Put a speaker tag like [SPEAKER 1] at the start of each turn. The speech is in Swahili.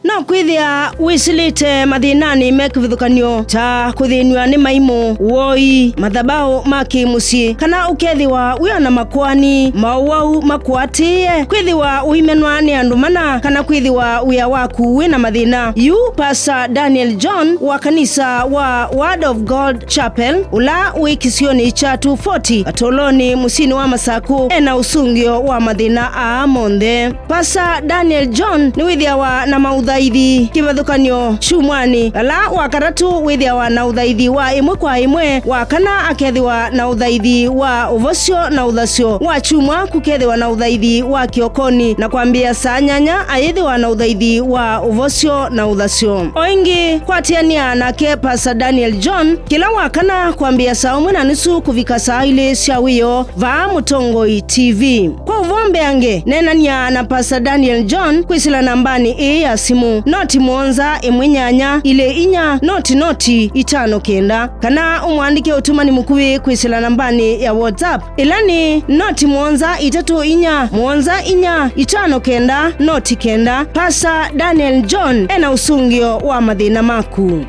[SPEAKER 1] no kwithia wisilite mathinani mekivithukanio ta kuthinwa ni maimu woi mathabao makimusi kana ukethiwa wiona makwani mauwau makwatie kwithiwa uimenwa ni andu mana kana kwithiwa wia waku wina mathina. Yu Pastor Daniel John wa kanisa wa Word of God Chapel ula wikisioni cha 240 atoloni musini wa Masaku ena usungio wa mathina a monthe. Pastor Daniel John ni withiawa na mauthaithi kivathukanio chumwani ala wakaratu withiawa na uthaithi wa imwe kwa imwe wa kana akethiwa na uthaithi wa uvosio na uthasio wa chumwa kukethiwa na uthaithi wa kiokoni na kwambia saa nyanya ayithiwa na uthaithi wa uvosio na uthasio. Oingi kwatiania nake Pastor Daniel John kila wakana kwambia saa umwe na nusu kuvika saa ile cia wiyo va Mutongoi TV. Kwa uvombe ange nenania na Pastor Daniel John kwisila nambani ya simu noti mwonza imwinyanya ile inya noti 5 kana umwandike utumani mukuwi kwisila nambani ya WhatsApp ilani noti mwonza 3 inya mwonza inya 5 noti 9. Pastor Daniel John ena usungio wa mathina maku.